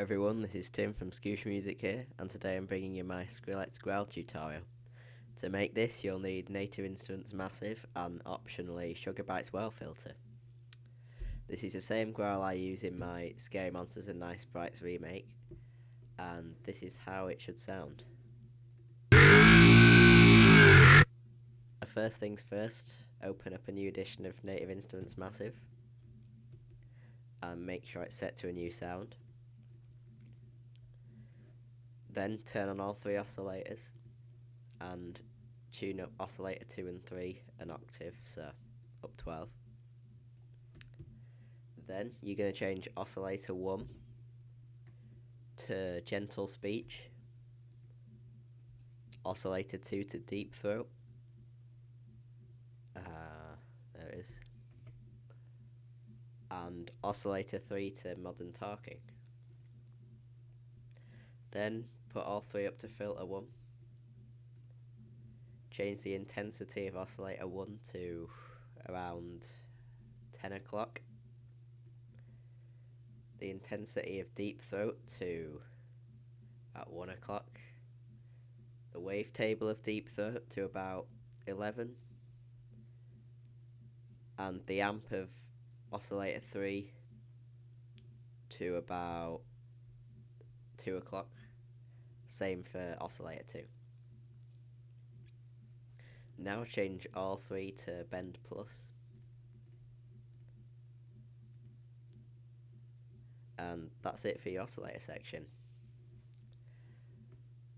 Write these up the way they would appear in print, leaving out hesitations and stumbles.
everyone, this is Tim from Skoosh Music here, and today I'm bringing you my Skrillex Growl tutorial. To make this, you'll need Native Instruments Massive and optionally Sugar Bites Well filter. This is the same growl I use in my Scary Monsters and Nice Sprites remake, and this is how it should sound. First things first, open up a new edition of Native Instruments Massive and make sure it's set to a new sound. Then turn on all three oscillators and tune up oscillator 2 and 3 an octave, so up 12. Then you're going to change oscillator 1 to gentle speech, oscillator 2 to deep throat, there it is, and oscillator 3 to modern talking. Then put all three up to filter 1. Change the intensity of oscillator 1 to around 10 o'clock. The intensity of deep throat to at 1 o'clock. The wavetable of deep throat to about 11. And the amp of oscillator 3 to about 2 o'clock. Same for oscillator 2. Now change all three to bend plus. And that's it for your oscillator section.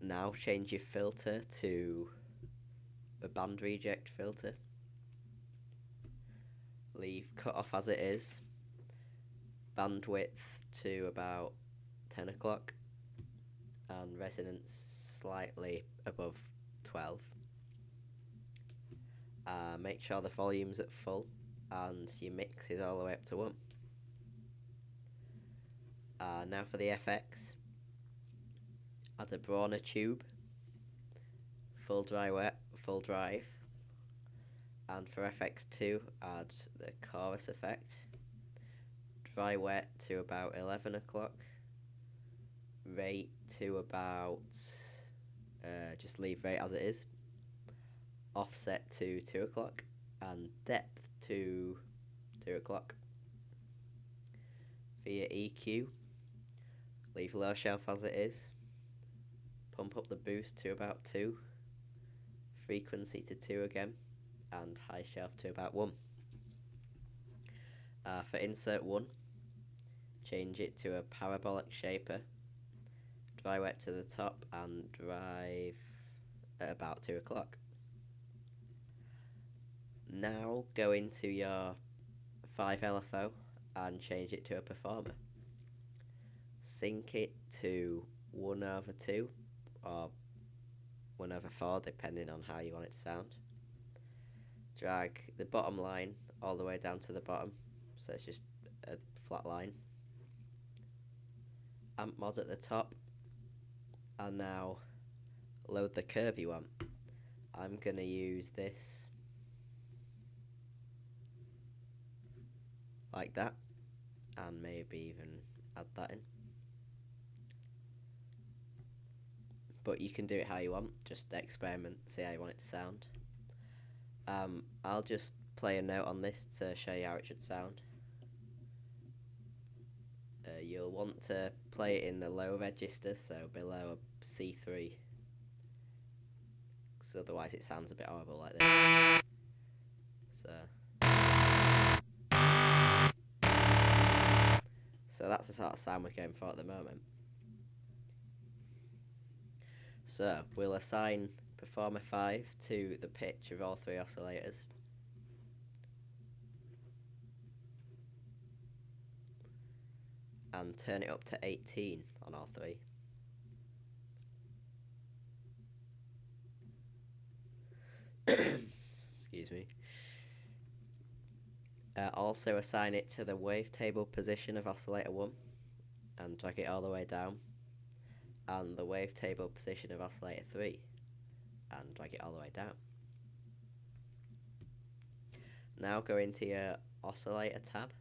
Now change your filter to a band reject filter. Leave cutoff as it is. Bandwidth to about 10 o'clock. And resonance slightly above 12. Make sure the volume's at full and your mix is all the way up to 1. Now for the FX, add a Brawner tube, full dry wet, full drive, and for FX2 add the chorus effect, dry wet to about 11 o'clock, rate to about, just leave rate as it is, offset to 2 o'clock, and depth to 2 o'clock. For your EQ, leave low shelf as it is, pump up the boost to about 2, frequency to 2 again, and high shelf to about 1. For insert 1, change it to a parabolic shaper, dry wet to the top and drive at about 2 o'clock. Now go into your 5 LFO and change it to a performer. Sync it to 1/2 or 1/4 depending on how you want it to sound. Drag the bottom line all the way down to the bottom, so it's just a flat line. Amp mod at the top, and now load the curve you want. I'm going to use this like that, and maybe even add that in. But you can do it how you want, just experiment, see how you want it to sound. I'll just play a note on this to show you how it should sound. You'll want to play it in the low register, so below a C3, because otherwise it sounds a bit horrible like this. So that's the sort of sound we're going for at the moment. So we'll assign Performer 5 to the pitch of all three oscillators. And turn it up to 18 on all three. Excuse me. Also assign it to the wavetable position of oscillator 1 and drag it all the way down, and the wavetable position of oscillator 3 and drag it all the way down. Now go into your oscillator tab.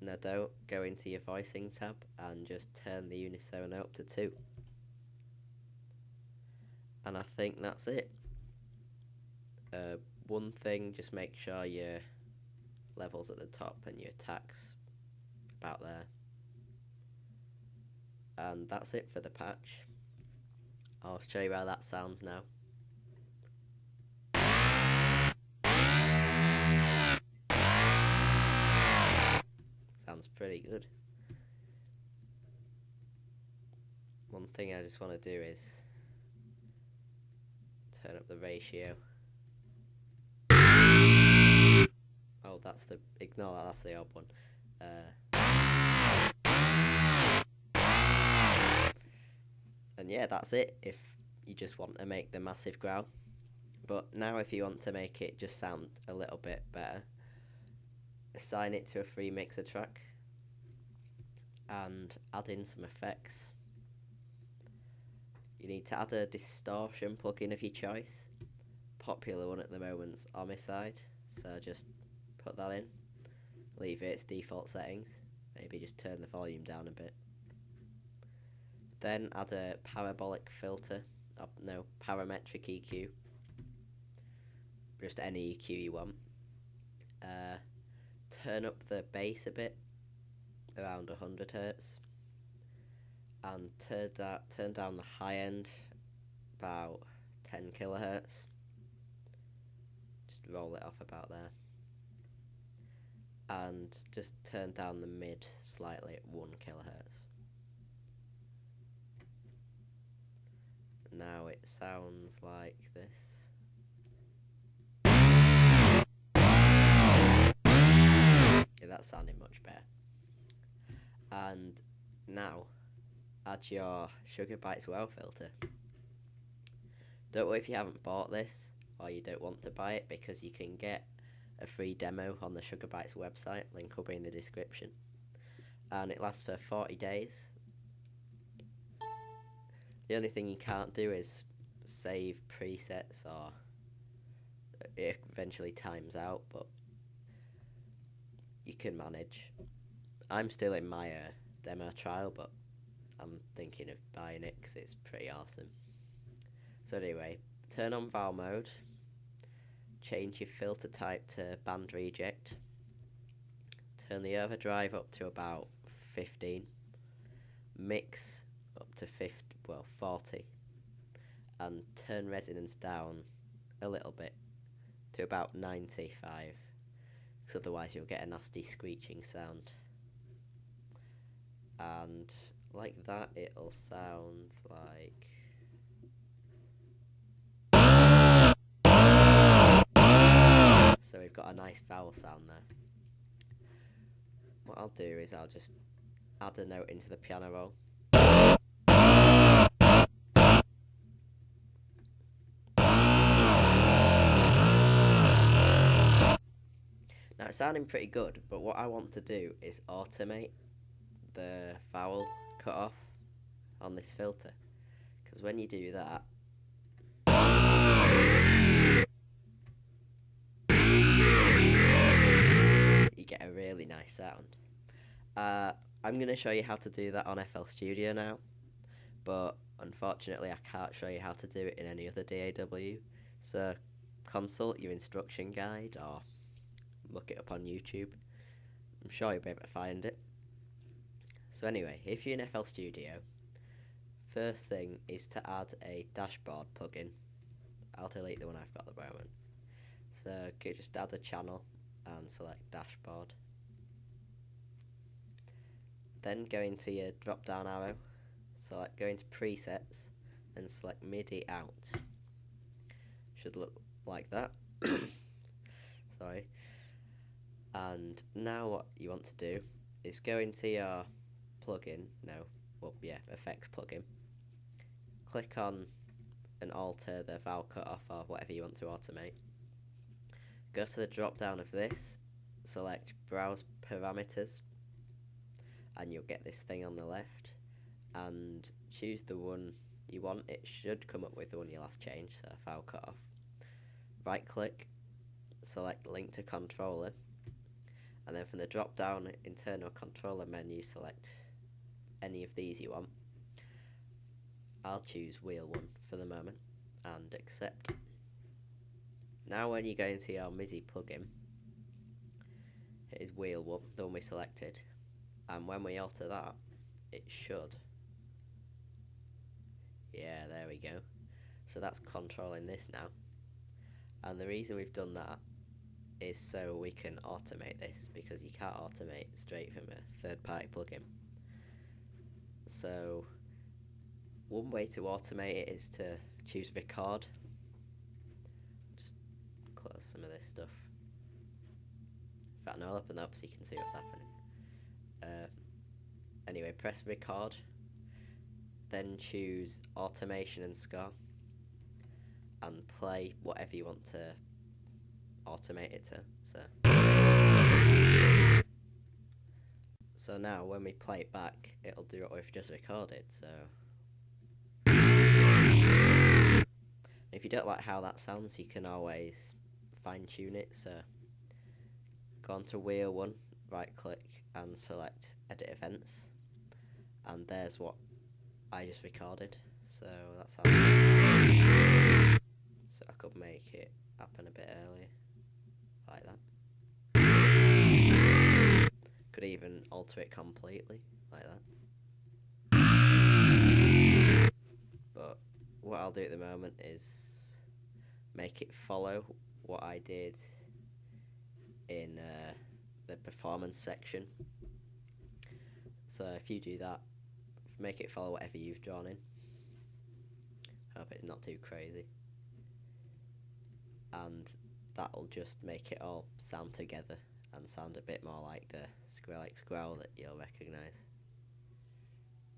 Now don't go into your voicing tab and just turn the unisona up to 2. And I think that's it. One thing, just make sure your levels at the top and your attacks about there. And that's it for the patch. I'll show you how that sounds now. Sounds pretty good. One thing I just want to do is turn up the ratio. Oh, that's the, ignore that, that's the odd one. And yeah, that's it if you just want to make the massive growl. But now if you want to make it just sound a little bit better, assign it to a free mixer track and add in some effects. You need to add a distortion plugin of your choice. Popular one at the moment's homicide, so just put that in. Leave it its default settings. Maybe just turn the volume down a bit. Then add a parabolic filter. No, parametric EQ. Just any EQ you want. Turn up the bass a bit, around 100 Hz. And turn down the high end about 10 kHz. Just roll it off about there. And just turn down the mid slightly at 1 kHz. Now it sounds like this. Yeah, that's sounding much better. And now add your Sugar Bites Well filter. Don't worry if you haven't bought this or you don't want to buy it, because you can get a free demo on the Sugar Bites website, link will be in the description, and it lasts for 40 days. The only thing you can't do is save presets, or it eventually times out, but you can manage. I'm still in my demo trial, but I'm thinking of buying it because it's pretty awesome. So anyway, turn on Val mode, change your filter type to band reject, turn the overdrive up to about 15, mix up to 40, and turn resonance down a little bit to about 95, because otherwise you'll get a nasty screeching sound. And like that, it'll sound like... So we've got a nice vowel sound there. What I'll do is I'll just add a note into the piano roll. Now it's sounding pretty good, but what I want to do is automate the vowel cutoff on this filter, because when you do that, you get a really nice sound. I'm going to show you how to do that on FL Studio now, but unfortunately I can't show you how to do it in any other DAW, so consult your instruction guide or look it up on YouTube. I'm sure you'll be able to find it. So anyway, if you're in FL Studio, first thing is to add a dashboard plugin. I'll delete the one I've got at the moment. So just add a channel and select dashboard. Then go into your drop down arrow, go into presets and select MIDI out. Should look like that. Sorry. And now what you want to do is go into your effects plugin, click on and alter the vowel cutoff or whatever you want to automate. Go to the drop down of this, select browse parameters, and you'll get this thing on the left, and choose the one you want. It should come up with the one you last changed, so vowel cutoff. Right click, select link to controller, and then from the drop down internal controller menu select any of these you want. I'll choose wheel 1 for the moment and accept. Now when you go into your MIDI plugin, it is wheel 1, the one we selected, and when we alter that, it should. Yeah, there we go. So that's controlling this now. And the reason we've done that is so we can automate this, because you can't automate straight from a third-party plugin. So one way to automate it is to choose record. Just close some of this stuff. In fact, no, I'll open that up so you can see what's happening. Anyway, press record, then choose automation and score, and play whatever you want to automate it to. So now when we play it back, it'll do what we've just recorded. So if you don't like how that sounds, you can always fine tune it. So go on to wheel 1, right click and select edit events, and there's what I just recorded. So that's how. So I could make it happen a bit earlier, like that. Could even alter it completely, like that. But what I'll do at the moment is make it follow what I did in the performance section. So if you do that, make it follow whatever you've drawn in. Hope it's not too crazy. And that'll just make it all sound together and sound a bit more like the Skrillex Growl that you'll recognise.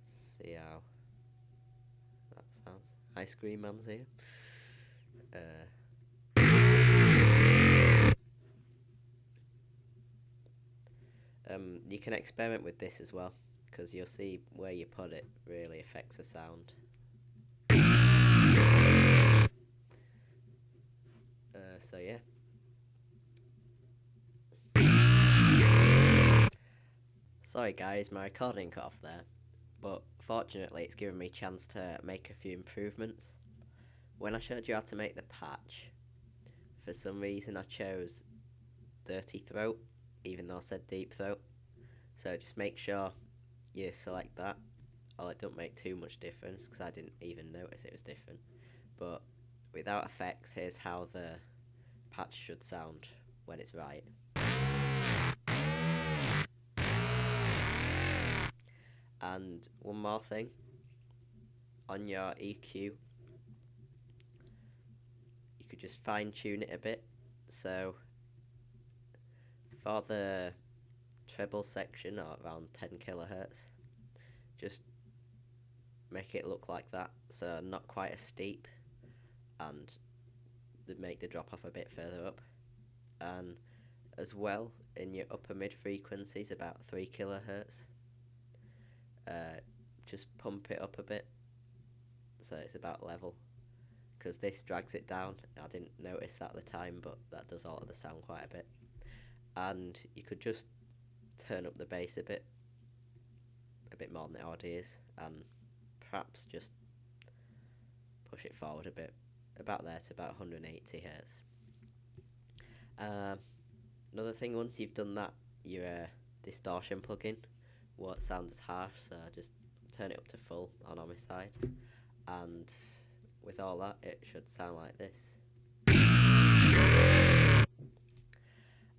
See how that sounds. Ice Cream Man's here. You can experiment with this as well, because you'll see where you put it really affects the sound. So yeah. Sorry guys, my recording cut off there, but fortunately it's given me a chance to make a few improvements. When I showed you how to make the patch, for some reason I chose dirty throat, even though I said deep throat. So just make sure you select that. Oh, it don't make too much difference because I didn't even notice it was different. But without effects, here's how the patch should sound when it's right. And one more thing, on your EQ, you could just fine tune it a bit. So for the treble section, or around 10 kilohertz, just make it look like that, so not quite as steep, and make the drop off a bit further up. And as well, in your upper mid frequencies, about 3 kilohertz, just pump it up a bit so it's about level, because this drags it down. I didn't notice that at the time, but that does alter the sound quite a bit. And you could just turn up the bass a bit more than it already is, and perhaps just push it forward a bit, about there to about 180 hertz. Another thing, once you've done that, your distortion plugin won't sound as harsh, so just turn it up to full on my side, and with all that it should sound like this.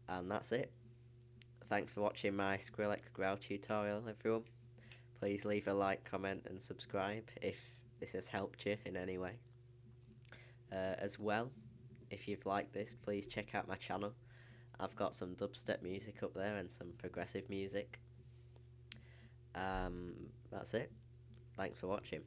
And that's it. Thanks for watching my Skrillex Growl tutorial, everyone. Please leave a like, comment and subscribe if this has helped you in any way. As well, if you've liked this, please check out my channel. I've got some dubstep music up there and some progressive music. That's it. Thanks for watching.